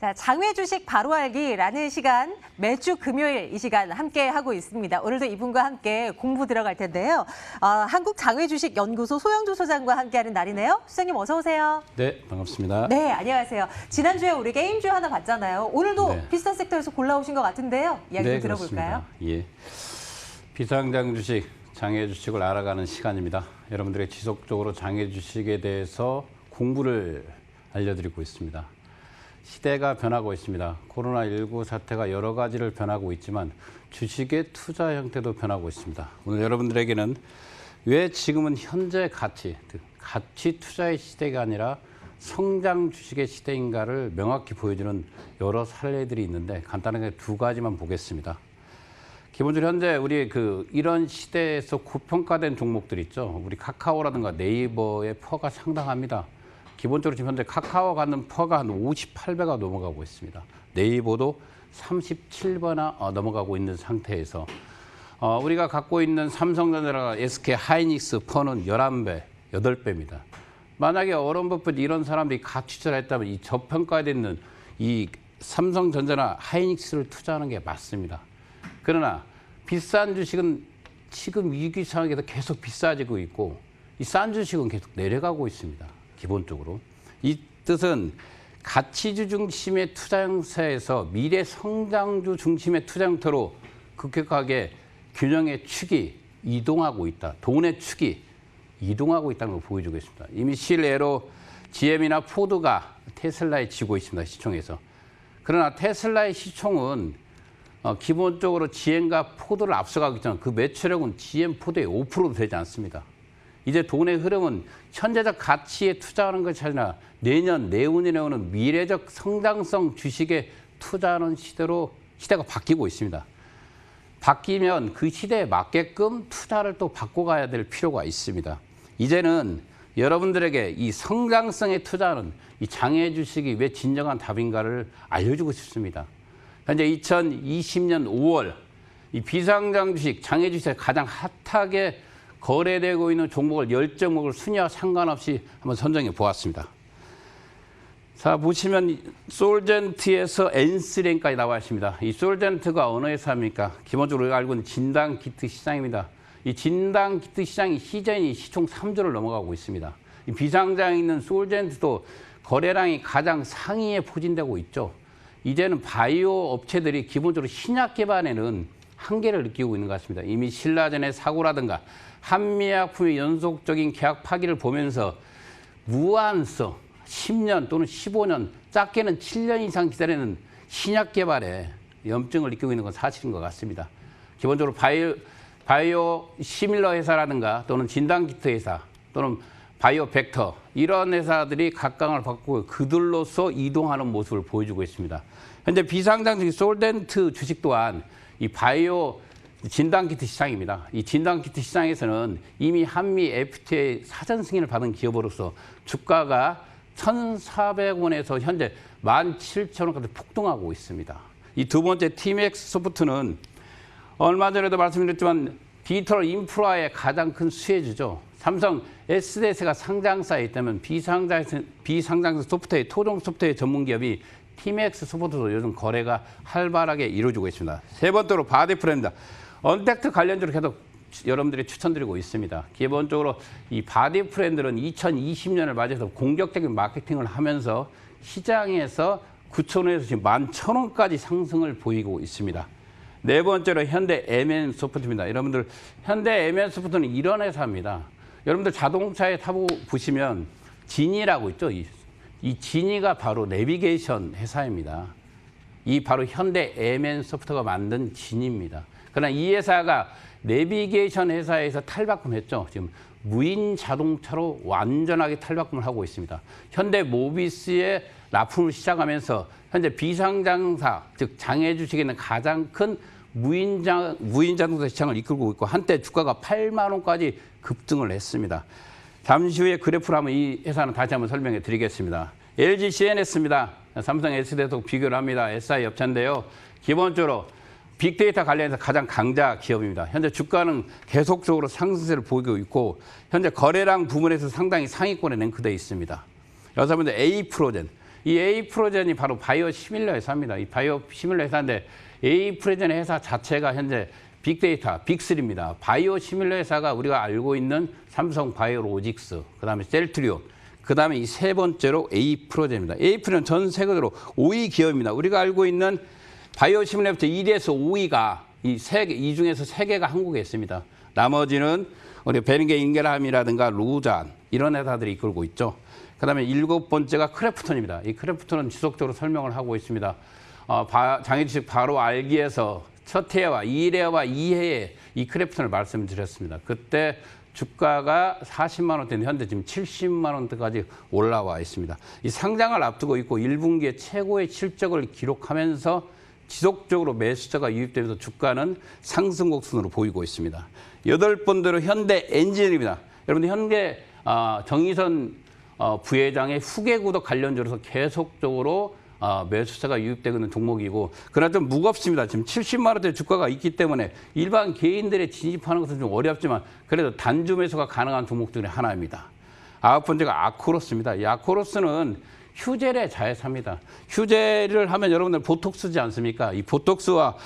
자, 장외 주식 바로 알기라는 시간 매주 금요일 이 시간 함께 하고 있습니다. 오늘도 이분과 함께 공부 들어갈 텐데요. 한국장외주식연구소 소영주 소장과 함께하는 날이네요. 소장님 어서 오세요. 네, 반갑습니다. 네, 안녕하세요. 지난주에 우리 게임주 하나 봤잖아요. 오늘도 비슷한 섹터에서 골라오신 것 같은데요. 이야기 좀 들어볼까요? 예, 비상장 주식, 장외 주식을 알아가는 시간입니다. 여러분들의 지속적으로 장외 주식에 대해서 공부를 알려드리고 있습니다. 시대가 변하고 있습니다. 코로나19 사태가 여러 가지를 변하고 있지만 주식의 투자 형태도 변하고 있습니다. 오늘 여러분들에게는 왜 지금은 현재 가치 투자의 시대가 아니라 성장 주식의 시대인가를 명확히 보여주는 여러 사례들이 있는데 간단하게 두 가지만 보겠습니다. 기본적으로 현재 우리 이런 시대에서 고평가된 종목들 있죠. 우리 카카오라든가 네이버의 퍼가 상당합니다. 기본적으로 지금 현재 카카오 갖는 퍼가 한 58배가 넘어가고 있습니다. 네이버도 37배나 넘어가고 있는 상태에서 우리가 갖고 있는 삼성전자나 SK 하이닉스 퍼는 11배, 8배입니다. 만약에 워런 버핏 이런 사람들이 가치 투자를 했다면 이 저평가되는 이 삼성전자나 하이닉스를 투자하는 게 맞습니다. 그러나 비싼 주식은 지금 위기 상황에서 계속 비싸지고 있고 이 싼 주식은 계속 내려가고 있습니다. 기본적으로. 이 뜻은 가치주 중심의 투자 형태에서 미래 성장주 중심의 투자 형태로 급격하게 균형의 축이 이동하고 있다. 돈의 축이 이동하고 있다는 걸 보여주고 있습니다. 이미 실내로 GM이나 포드가 테슬라에 지고 있습니다. 시총에서. 그러나 테슬라의 시총은 기본적으로 GM과 포드를 앞서가기 때문에 그 매출액은 GM, 포드의 5%도 되지 않습니다. 이제 돈의 흐름은 현재적 가치에 투자하는 것이 아니라 내년, 내후년에 오는 미래적 성장성 주식에 투자하는 시대가 바뀌고 있습니다. 바뀌면 그 시대에 맞게끔 투자를 또 바꿔가야 될 필요가 있습니다. 이제는 여러분들에게 이 성장성에 투자하는 이 장외 주식이 왜 진정한 답인가를 알려주고 싶습니다. 현재 2020년 5월 이 비상장 주식, 장외 주식에 가장 핫하게 거래되고 있는 종목을 10종목을 순위와 상관없이 한번 선정해 보았습니다. 자, 보시면 솔젠트에서 엔스랭까지 나와 있습니다. 이 솔젠트가 어느 회사입니까? 기본적으로 우리가 알고 있는 진단키트 시장입니다. 이 진단키트 시장이 시전이 시총 3조를 넘어가고 있습니다. 이 비상장에 있는 솔젠트도 거래량이 가장 상위에 포진되고 있죠. 이제는 바이오 업체들이 기본적으로 신약 개발에는 한계를 느끼고 있는 것 같습니다. 이미 신라젠의 사고라든가 한미약품의 연속적인 계약 파기를 보면서 무한성 10년 또는 15년, 작게는 7년 이상 기다리는 신약 개발에 염증을 느끼고 있는 건 사실인 것 같습니다. 기본적으로 바이오 시밀러 회사라든가 또는 진단키트 회사 또는 바이오 벡터 이런 회사들이 각광을 받고 그들로서 이동하는 모습을 보여주고 있습니다. 현재 비상장 주식 솔젠트 주식 또한 이 바이오 진단키트 시장입니다. 이 진단키트 시장에서는 이미 한미 FTA 사전 승인을 받은 기업으로서 주가가 1,400원에서 현재 17,000원까지 폭등하고 있습니다. 이 두 번째 TMX 소프트는 얼마 전에도 말씀드렸지만 디지털 인프라의 가장 큰 수혜주죠. 삼성 SDS가 상장사에 있다면 비상장 소프트웨어, 토종 소프트웨어 전문 기업이 TMX 소프트도 요즘 거래가 활발하게 이루어지고 있습니다. 세 번째로 바디프렌드입니다. 언택트 관련주로 계속 여러분들이 추천드리고 있습니다. 기본적으로 이 바디프렌드는 2020년을 맞이해서 공격적인 마케팅을 하면서 시장에서 9,000원에서 지금 11,000원까지 상승을 보이고 있습니다. 네 번째로 현대 MN소프트입니다. 여러분들 현대 MN소프트는 이런 회사입니다. 여러분들 자동차에 타고 보시면 지니라고 있죠. 이 지니가 바로 내비게이션 회사입니다. 이 바로 현대 MN소프트가 만든 지니입니다. 그러나 이 회사가 내비게이션 회사에서 탈바꿈했죠. 지금 무인 자동차로 완전하게 탈바꿈을 하고 있습니다. 현대 모비스의 납품을 시작하면서 현재 비상장사, 즉 장외 주식에는 가장 큰 무인 자동차 시장을 이끌고 있고 한때 주가가 8만 원까지 급등을 했습니다. 잠시 후에 그래프를 한번 이 회사는 다시 한번 설명해 드리겠습니다. LG CNS입니다. 삼성 SDS하고 비교를 합니다. SI 업체인데요. 기본적으로 빅데이터 관련해서 가장 강자 기업입니다. 현재 주가는 계속적으로 상승세를 보이고 있고 현재 거래량 부문에서 상당히 상위권에 랭크되어 있습니다. 여섯 번째 에이프로젠. 이 에이프로젠이 바로 바이오 시밀러 회사입니다. 이 바이오 시밀러 회사인데 에이프로젠 회사 자체가 현재 빅데이터, 빅3입니다. 바이오 시밀러 회사가 우리가 알고 있는 삼성 바이오로직스, 그다음에 셀트리온, 그다음에 이 세 번째로 에이프로젠입니다. 에이프로젠 전 세계적으로 5위 기업입니다. 우리가 알고 있는 바이오 시밀러부터 1위에서 5위가 이 중에서 3개가 한국에 있습니다. 나머지는 우리 베링게 인겔함이라든가 루잔 이런 회사들이 이끌고 있죠. 그다음에 7번째가 크래프톤입니다. 이 크래프톤은 지속적으로 설명을 하고 있습니다. 장애주식 바로 알기에서 첫 해와 1회와 2회에 이 크래프톤을 말씀드렸습니다. 그때 주가가 40만 원대인데 현재 지금 70만 원대까지 올라와 있습니다. 이 상장을 앞두고 있고 1분기에 최고의 실적을 기록하면서 지속적으로 매수자가 유입되면서 주가는 상승 곡선으로 보이고 있습니다. 8번째로 현대 엔지니어링입니다. 여러분들 현대 정의선 부회장의 후계 구독 관련주로서 계속적으로 매수세가 유입되고 있는 종목이고 그러나 좀 무겁습니다. 지금 70만 원대 주가가 있기 때문에 일반 개인들의 진입하는 것은 좀 어렵지만 그래도 단주 매수가 가능한 종목 중에 하나입니다. 9번째가 아코로스입니다. 이 아코로스는 휴젤의 자회사입니다. 휴젤을 하면 여러분들 보톡스지 않습니까? 이 보톡스와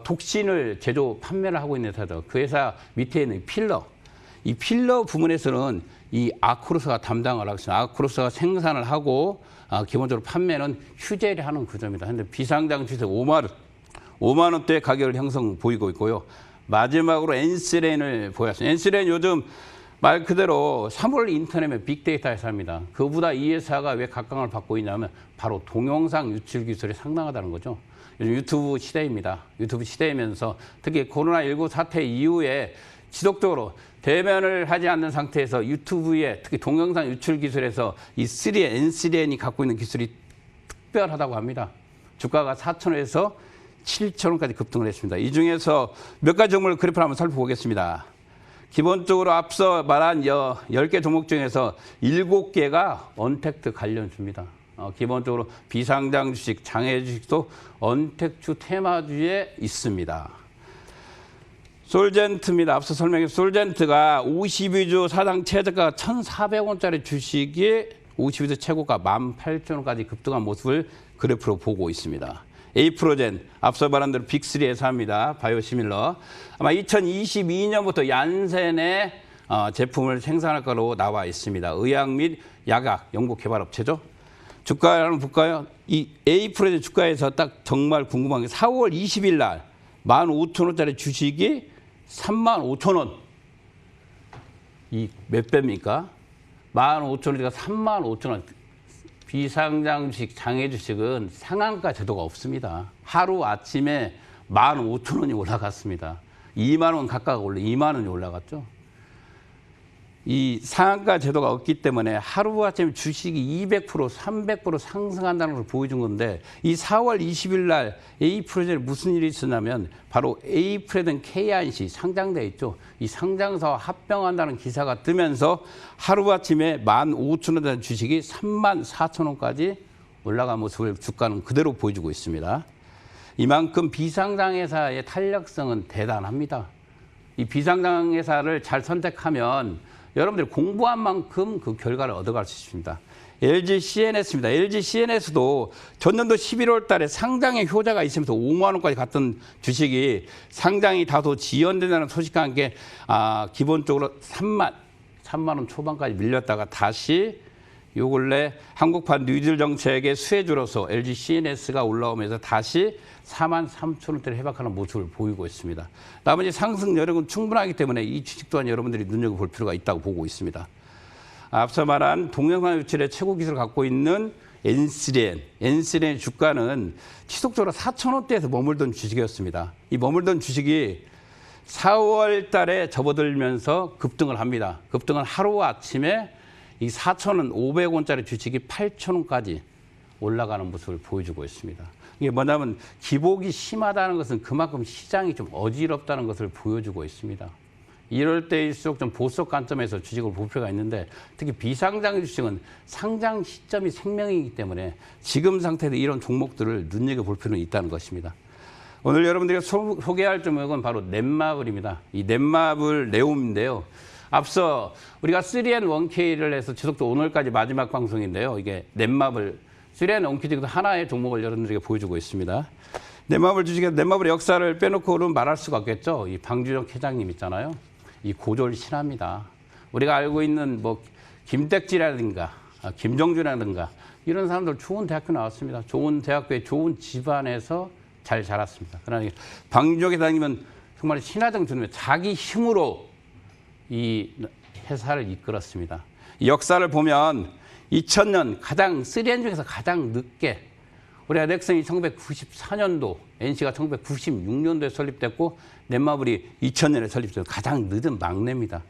독신을 제조 판매를 하고 있는 회사죠. 그 회사 밑에 있는 필러. 이 필러 부문에서는 이 아코로스가 담당을 하고 있습니다. 아코로스가 생산을 하고 기본적으로 판매는 휴젤이 하는 구조입니다. 현재 비상장 주식 5만 원대 가격을 형성 보이고 있고요. 마지막으로 엔스렌을 보였습니다. 엔스렌 요즘 말 그대로 3월 인터넷의 빅데이터 회사입니다. 그보다 이 회사가 왜 각광을 받고 있냐면 바로 동영상 유출 기술이 상당하다는 거죠. 요즘 유튜브 시대입니다. 유튜브 시대이면서 특히 코로나19 사태 이후에 지속적으로 대면을 하지 않는 상태에서 유튜브에 특히 동영상 유출 기술에서 이 N3N이 갖고 있는 기술이 특별하다고 합니다. 주가가 4,000원에서 7,000원까지 급등을 했습니다. 이 중에서 몇 가지 종목을 그래프를 한번 살펴보겠습니다. 기본적으로 앞서 말한 10개 종목 중에서 7개가 언택트 관련주입니다. 기본적으로 비상장 주식, 장외 주식도 언택트 테마주에 있습니다. 솔젠트입니다. 앞서 설명했던 솔젠트가 52주 사상 최저가 1,400원짜리 주식이 52주 최고가 18,000원까지 급등한 모습을 그래프로 보고 있습니다. 에이프로젠, 앞서 말한 대로 빅3 회사입니다. 바이오시밀러. 아마 2022년부터 얀센의 제품을 생산할 거로 나와 있습니다. 의약 및 약약 연구개발업체죠. 주가 한번 볼까요? 이 에이프로젠 주가에서 딱 정말 궁금한 게 4월 20일 날 15,000원짜리 주식이 35,000원. 이 몇 배입니까? 15,000원이니까 35,000원. 비상장 주식, 장외 주식은 상한가 제도가 없습니다. 하루 아침에 15,000원이 올라갔습니다. 2만 원 가까이 2만 원이 올라갔죠. 이 상한가 제도가 없기 때문에 하루아침에 주식이 200%, 300% 상승한다는 걸 보여준 건데 이 4월 20일 날 에이프로젠에 무슨 일이 있었냐면 바로 에이프로젠 KIC 상장돼 있죠. 이 상장사와 합병한다는 기사가 뜨면서 하루아침에 15,000원짜리 주식이 34,000원까지 올라간 모습을 주가는 그대로 보여주고 있습니다. 이만큼 비상장 회사의 탄력성은 대단합니다. 이 비상장 회사를 잘 선택하면 여러분들이 공부한 만큼 그 결과를 얻어갈 수 있습니다. LG CNS입니다. LG CNS도 전년도 11월 달에 상장의 효자가 있으면서 5만 원까지 갔던 주식이 상장이 다소 지연된다는 소식과 함께 기본적으로 3만 원 초반까지 밀렸다가 다시 요 근래 한국판 뉴딜 정책의 수혜주로서 LG CNS가 올라오면서 다시 43,000원대를 회복하는 모습을 보이고 있습니다. 나머지 상승 여력은 충분하기 때문에 이 주식 또한 여러분들이 눈여겨볼 필요가 있다고 보고 있습니다. 앞서 말한 동영상 유출의 최고 기술을 갖고 있는 N3N의 주가는 지속적으로 4,000원대에서 머물던 주식이었습니다. 이 머물던 주식이 4월 달에 접어들면서 급등을 합니다. 급등은 하루아침에 이 4,500원짜리 주식이 8,000원까지 올라가는 모습을 보여주고 있습니다. 이게 뭐냐면 기복이 심하다는 것은 그만큼 시장이 좀 어지럽다는 것을 보여주고 있습니다. 이럴 때일수록 좀 보석 관점에서 주식을 볼 필요가 있는데 특히 비상장 주식은 상장 시점이 생명이기 때문에 지금 상태에서 이런 종목들을 눈여겨볼 필요는 있다는 것입니다. 오늘 여러분들이 소개할 종목은 바로 넷마블입니다. 이 넷마블 네옴인데요. 앞서 우리가 3N1K를 해서 지속적으로 오늘까지 마지막 방송인데요. 이게 넷마블 3N1K 중에서 하나의 종목을 여러분들에게 보여주고 있습니다. 넷마블 주식에서 넷마블의 역사를 빼놓고는 말할 수가 없겠죠. 이 방준혁 회장님 있잖아요. 이 고졸 신화입니다. 우리가 알고 있는 뭐 김택지라든가 김정주라든가 이런 사람들 좋은 대학교 나왔습니다. 좋은 대학교에 좋은 집안에서 잘 자랐습니다. 그러나 방준혁 회장님은 정말 신화적 존재, 자기 힘으로 이 회사를 이끌었습니다. 이 역사를 보면 2000년 가장 3N 중에서 가장 늦게 우리가 넥슨이 1994년도, NC가 1996년도에 설립됐고 넷마블이 2000년에 설립돼서 가장 늦은 막내입니다.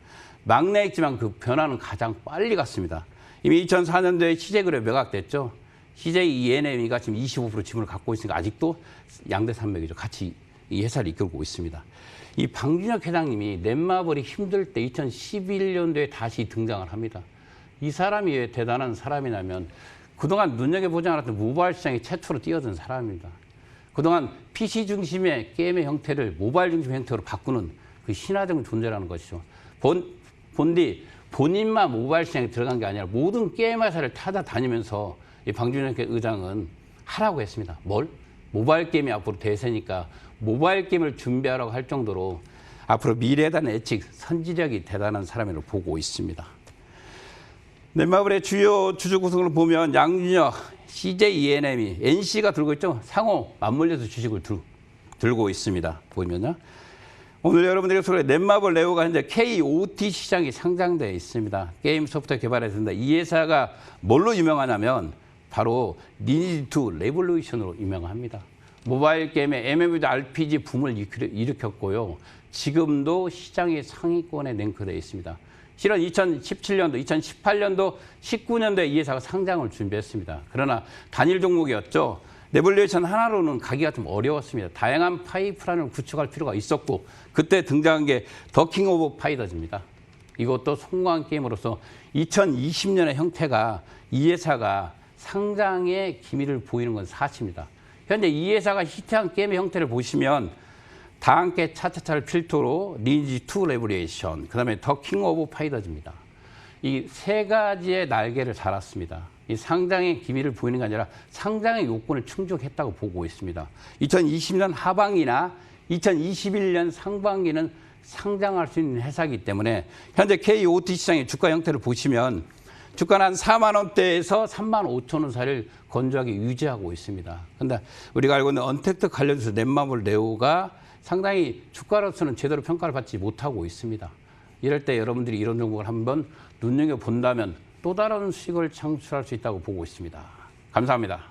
막내였지만 그 변화는 가장 빨리 갔습니다. 이미 2004년도에 CJ그룹에 매각됐죠. CJ ENM이가 지금 25% 지분을 갖고 있으니까 아직도 양대 산맥이죠. 같이 이 회사를 이끌고 있습니다. 이 방준혁 회장님이 넷마블이 힘들 때 2011년도에 다시 등장을 합니다. 이 사람이 왜 대단한 사람이냐면 그동안 눈여겨보지 않았던 모바일 시장에 최초로 뛰어든 사람입니다. 그동안 PC 중심의 게임의 형태를 모바일 중심 형태로 바꾸는 그 신화적 존재라는 것이죠. 본인만 모바일 시장에 들어간 게 아니라 모든 게임 회사를 찾아다니면서 이 방준혁 의장은 하라고 했습니다. 뭘? 모바일 게임이 앞으로 대세니까 모바일 게임을 준비하라고 할 정도로 앞으로 미래에 대한 예측, 선지력이 대단한 사람으로 보고 있습니다. 넷마블의 주요 주주 구성을 보면 양준혁, CJ ENM이, NC가 들고 있죠. 상호 맞물려서 주식을 들고 있습니다. 보이면요. 오늘 여러분들이 소개할 넷마블 네오가 현재 KOT 시장이 상장되어 있습니다. 게임 소프트웨어 개발했습니다. 이 회사가 뭘로 유명하냐면 바로 리니지 2 레볼루션으로 유명합니다. 모바일 게임의 MMO도 RPG 붐을 일으켰고요. 지금도 시장의 상위권에 랭크되어 있습니다. 실은 2017년도, 2018년도, 19년도에 이 회사가 상장을 준비했습니다. 그러나 단일 종목이었죠. 레볼루션 하나로는 가기가 좀 어려웠습니다. 다양한 파이프라인을 구축할 필요가 있었고 그때 등장한 게 더 킹 오브 파이터즈입니다. 이것도 성공한 게임으로서 2020년의 형태가 이 회사가 상장의 기미를 보이는 건 사실입니다. 현재 이 회사가 히트한 게임의 형태를 보시면 다 함께 차차차를 필두로 리니지 2 레볼루션, 그다음에 더 킹 오브 파이터즈입니다. 이 세 가지의 날개를 달았습니다. 이 상장의 기미를 보이는 게 아니라 상장의 요건을 충족했다고 보고 있습니다. 2020년 하반기나 2021년 상반기는 상장할 수 있는 회사이기 때문에 현재 KOT 시장의 주가 형태를 보시면 주가는 한 4만 원대에서 3만 5천 원 사이를 건조하게 유지하고 있습니다. 그런데 우리가 알고 있는 언택트 관련해서 넷마블 네오가 상당히 주가로서는 제대로 평가를 받지 못하고 있습니다. 이럴 때 여러분들이 이런 종목을 한번 눈여겨본다면 또 다른 수익을 창출할 수 있다고 보고 있습니다. 감사합니다.